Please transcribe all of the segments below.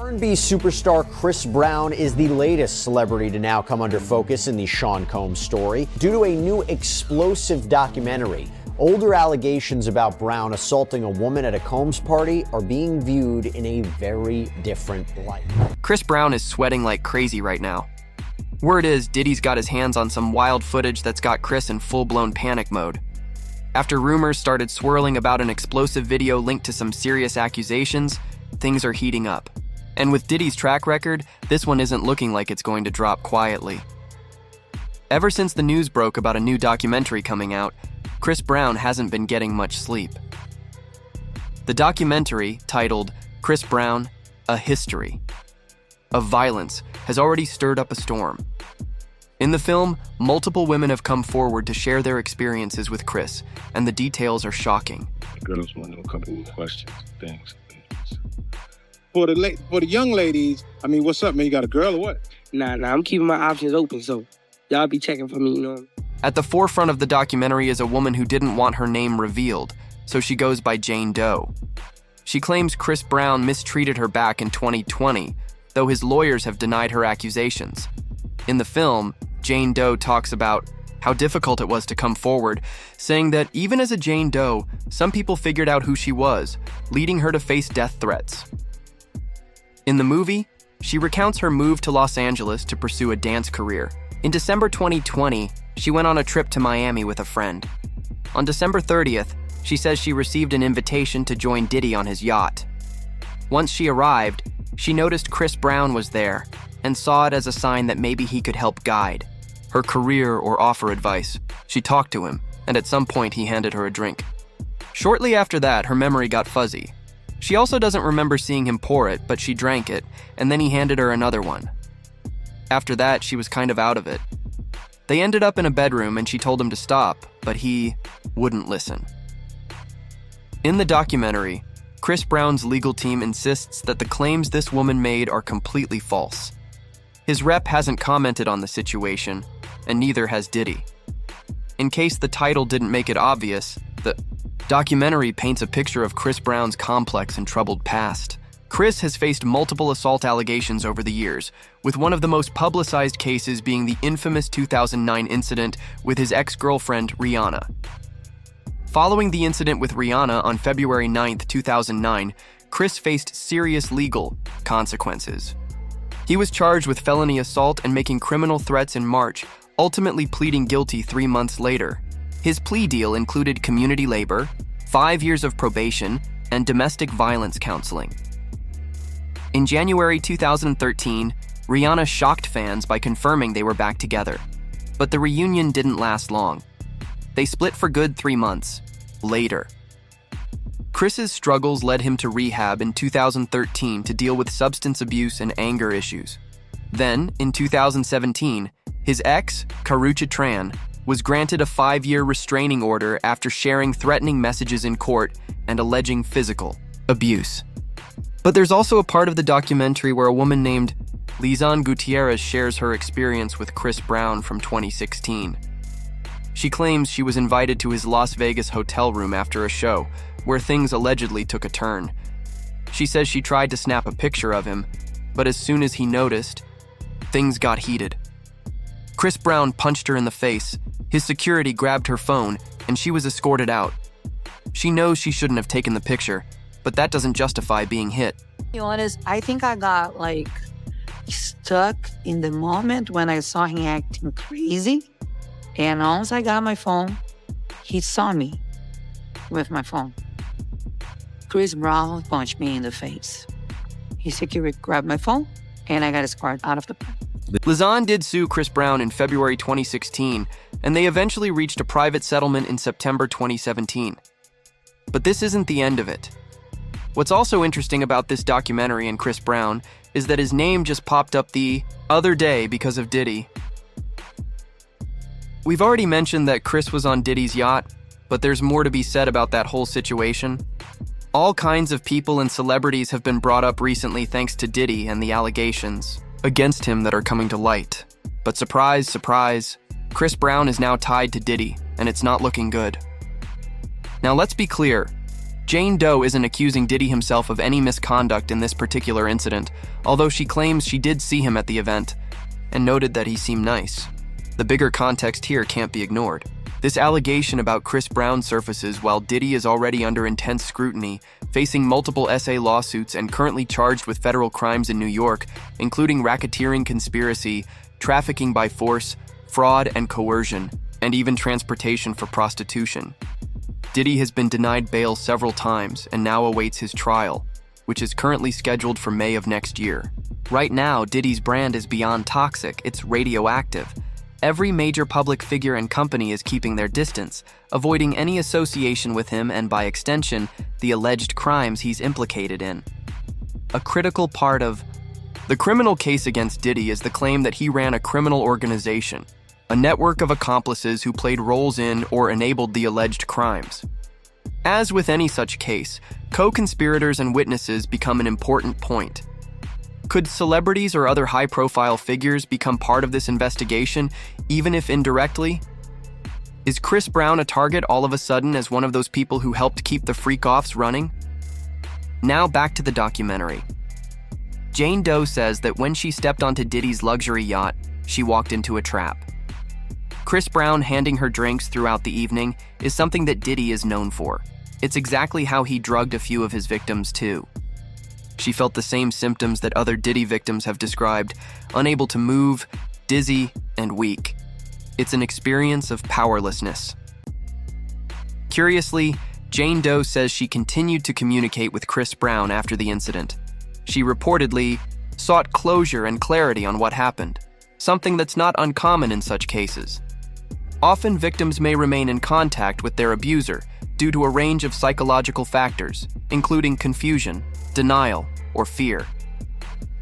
R&B superstar Chris Brown is the latest celebrity to now come under focus in the Sean Combs story due to a new explosive documentary. Older allegations about Brown assaulting a woman at a Combs party are being viewed in a very different light. Chris Brown is sweating like crazy right now. Word is Diddy's got his hands on some wild footage that's got Chris in full-blown panic mode. After rumors started swirling about an explosive video linked to some serious accusations, things are heating up. And with Diddy's track record, this one isn't looking like it's going to drop quietly. Ever since the news broke about a new documentary coming out, Chris Brown hasn't been getting much sleep. The documentary, titled Chris Brown, A History of Violence, has already stirred up a storm. In the film, multiple women have come forward to share their experiences with Chris, and the details are shocking. The girls want to know a couple of questions, things. For the young ladies, I mean, what's up, man? You got a girl or what? Nah, I'm keeping my options open, so y'all be checking for me, you know? At the forefront of the documentary is a woman who didn't want her name revealed, so she goes by Jane Doe. She claims Chris Brown mistreated her back in 2020, though his lawyers have denied her accusations. In the film, Jane Doe talks about how difficult it was to come forward, saying that even as a Jane Doe, some people figured out who she was, leading her to face death threats. In the movie, she recounts her move to Los Angeles to pursue a dance career. In December 2020, she went on a trip to Miami with a friend. On December 30th, she says she received an invitation to join Diddy on his yacht. Once she arrived, she noticed Chris Brown was there and saw it as a sign that maybe he could help guide her career or offer advice. She talked to him, and at some point he handed her a drink. Shortly after that, her memory got fuzzy. She also doesn't remember seeing him pour it, but she drank it, and then he handed her another one. After that, she was kind of out of it. They ended up in a bedroom and she told him to stop, but he wouldn't listen. In the documentary, Chris Brown's legal team insists that the claims this woman made are completely false. His rep hasn't commented on the situation, and neither has Diddy. In case the title didn't make it obvious, the documentary paints a picture of Chris Brown's complex and troubled past. Chris has faced multiple assault allegations over the years, with one of the most publicized cases being the infamous 2009 incident with his ex-girlfriend, Rihanna. Following the incident with Rihanna on February 9, 2009, Chris faced serious legal consequences. He was charged with felony assault and making criminal threats in March, ultimately pleading guilty 3 months later. His plea deal included community labor, 5 years of probation, and domestic violence counseling. In January 2013, Rihanna shocked fans by confirming they were back together. But the reunion didn't last long. They split for good 3 months later. Chris's struggles led him to rehab in 2013 to deal with substance abuse and anger issues. Then, in 2017, his ex, Karrueche Tran, was granted a 5-year restraining order after sharing threatening messages in court and alleging physical abuse. But there's also a part of the documentary where a woman named Lizanne Gutierrez shares her experience with Chris Brown from 2016. She claims she was invited to his Las Vegas hotel room after a show, where things allegedly took a turn. She says she tried to snap a picture of him, but as soon as he noticed, things got heated. Chris Brown punched her in the face, his security grabbed her phone, and she was escorted out. She knows she shouldn't have taken the picture, but that doesn't justify being hit. To be honest, I think I got stuck in the moment when I saw him acting crazy. And once I got my phone, he saw me with my phone. Chris Brown punched me in the face. His security grabbed my phone, and I got escorted out of the park. Lizanne did sue Chris Brown in February 2016, and they eventually reached a private settlement in September 2017. But this isn't the end of it. What's also interesting about this documentary and Chris Brown is that his name just popped up the other day because of Diddy. We've already mentioned that Chris was on Diddy's yacht, but there's more to be said about that whole situation. All kinds of people and celebrities have been brought up recently thanks to Diddy and the allegations against him that are coming to light. But surprise, surprise, Chris Brown is now tied to Diddy, and it's not looking good. Now let's be clear, Jane Doe isn't accusing Diddy himself of any misconduct in this particular incident, although she claims she did see him at the event and noted that he seemed nice. The bigger context here can't be ignored. This allegation about Chris Brown surfaces while Diddy is already under intense scrutiny, facing multiple SA lawsuits and currently charged with federal crimes in New York, including racketeering conspiracy, trafficking by force, fraud and coercion, and even transportation for prostitution. Diddy has been denied bail several times and now awaits his trial, which is currently scheduled for May of next year. Right now, Diddy's brand is beyond toxic, it's radioactive. Every major public figure and company is keeping their distance, avoiding any association with him and, by extension, the alleged crimes he's implicated in. A critical part of the criminal case against Diddy is the claim that he ran a criminal organization, a network of accomplices who played roles in or enabled the alleged crimes. As with any such case, co-conspirators and witnesses become an important point. Could celebrities or other high-profile figures become part of this investigation, even if indirectly? Is Chris Brown a target all of a sudden as one of those people who helped keep the freak-offs running? Now back to the documentary. Jane Doe says that when she stepped onto Diddy's luxury yacht, she walked into a trap. Chris Brown handing her drinks throughout the evening is something that Diddy is known for. It's exactly how he drugged a few of his victims too. She felt the same symptoms that other Diddy victims have described: unable to move, dizzy, and weak. It's an experience of powerlessness. Curiously, Jane Doe says she continued to communicate with Chris Brown after the incident. She reportedly sought closure and clarity on what happened, something that's not uncommon in such cases. Often victims may remain in contact with their abuser due to a range of psychological factors, including confusion, denial, or fear.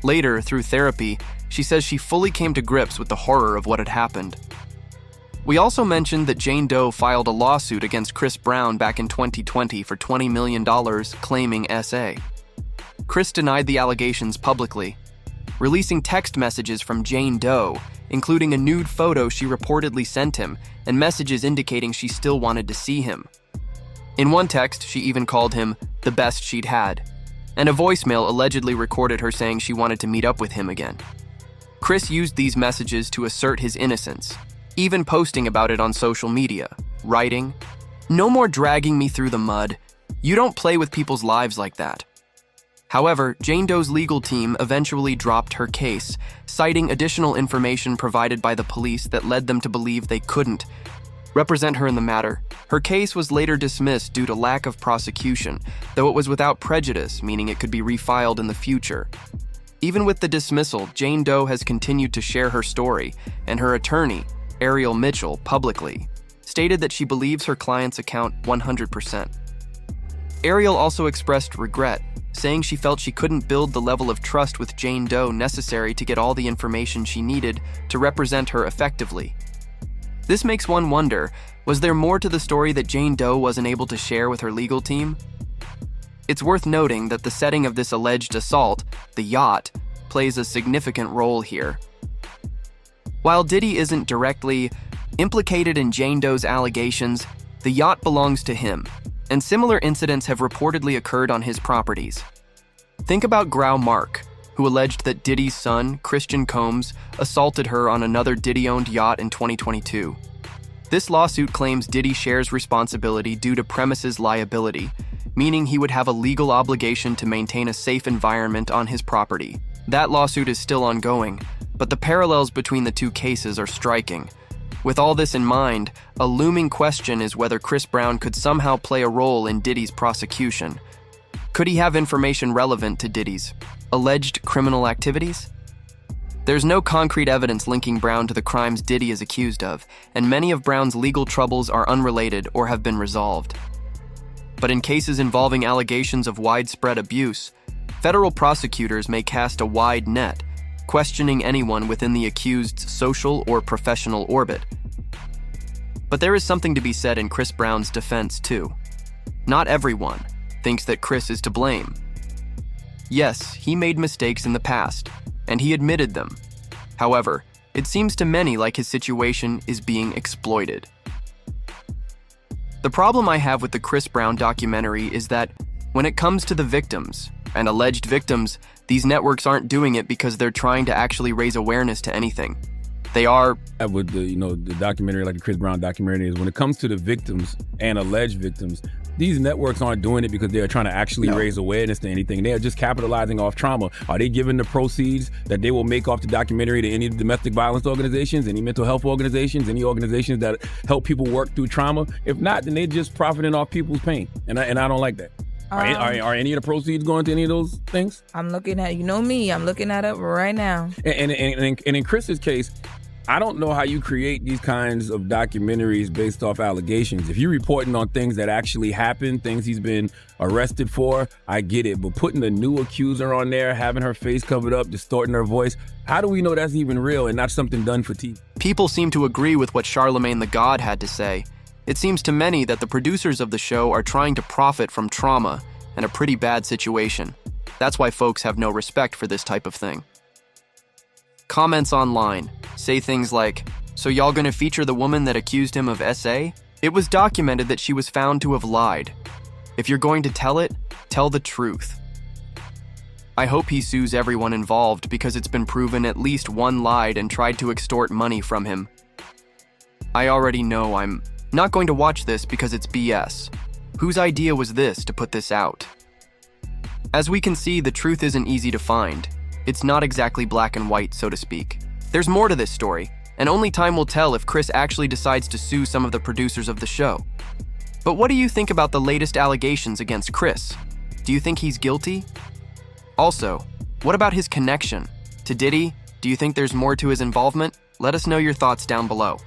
Later, through therapy, she says she fully came to grips with the horror of what had happened. We also mentioned that Jane Doe filed a lawsuit against Chris Brown back in 2020 for $20 million, claiming SA. Chris denied the allegations publicly, releasing text messages from Jane Doe, including a nude photo she reportedly sent him and messages indicating she still wanted to see him. In one text, she even called him the best she'd had, and a voicemail allegedly recorded her saying she wanted to meet up with him again. Chris used these messages to assert his innocence, even posting about it on social media, writing, "No more dragging me through the mud. You don't play with people's lives like that." However, Jane Doe's legal team eventually dropped her case, citing additional information provided by the police that led them to believe they couldn't represent her in the matter. Her case was later dismissed due to lack of prosecution, though it was without prejudice, meaning it could be refiled in the future. Even with the dismissal, Jane Doe has continued to share her story, and her attorney, Ariel Mitchell, publicly stated that she believes her client's account 100%. Ariel also expressed regret, saying she felt she couldn't build the level of trust with Jane Doe necessary to get all the information she needed to represent her effectively. This makes one wonder, was there more to the story that Jane Doe wasn't able to share with her legal team? It's worth noting that the setting of this alleged assault, the yacht, plays a significant role here. While Diddy isn't directly implicated in Jane Doe's allegations, the yacht belongs to him, and similar incidents have reportedly occurred on his properties. Think about Grau Mark, who alleged that Diddy's son, Christian Combs, assaulted her on another Diddy-owned yacht in 2022. This lawsuit claims Diddy shares responsibility due to premises liability, meaning he would have a legal obligation to maintain a safe environment on his property. That lawsuit is still ongoing, but the parallels between the two cases are striking. With all this in mind, a looming question is whether Chris Brown could somehow play a role in Diddy's prosecution. Could he have information relevant to Diddy's alleged criminal activities? There's no concrete evidence linking Brown to the crimes Diddy is accused of, and many of Brown's legal troubles are unrelated or have been resolved. But in cases involving allegations of widespread abuse, federal prosecutors may cast a wide net, questioning anyone within the accused's social or professional orbit. But there is something to be said in Chris Brown's defense, too. Not everyone thinks that Chris is to blame. Yes, he made mistakes in the past, and he admitted them. However, it seems to many like his situation is being exploited. The problem I have with the Chris Brown documentary is that when it comes to the victims and alleged victims, these networks aren't doing it because they're trying to actually raise awareness to anything. They are... With the documentary, like the Chris Brown documentary, is when it comes to the victims and alleged victims, these networks aren't doing it because they're trying to actually raise awareness to anything. They are just capitalizing off trauma. Are they giving the proceeds that they will make off the documentary to any domestic violence organizations, any mental health organizations, any organizations that help people work through trauma? If not, then they're just profiting off people's pain. And I don't like that. Are any of the proceeds going to any of those things? I'm looking at, me, I'm looking at it right now. And in Chris's case, I don't know how you create these kinds of documentaries based off allegations. If you're reporting on things that actually happened, things he's been arrested for, I get it. But putting a new accuser on there, having her face covered up, distorting her voice, how do we know that's even real and not something done for TV? People seem to agree with what Charlemagne the God had to say. It seems to many that the producers of the show are trying to profit from trauma and a pretty bad situation. That's why folks have no respect for this type of thing. Comments online say things like, "So y'all gonna feature the woman that accused him of SA? It was documented that she was found to have lied. If you're going to tell it, tell the truth." I hope he sues everyone involved because it's been proven at least one lied and tried to extort money from him. I already know I'm not going to watch this because it's BS. Whose idea was this to put this out? As we can see, the truth isn't easy to find. It's not exactly black and white, so to speak. There's more to this story, and only time will tell if Chris actually decides to sue some of the producers of the show. But what do you think about the latest allegations against Chris? Do you think he's guilty? Also, what about his connection to Diddy? Do you think there's more to his involvement? Let us know your thoughts down below.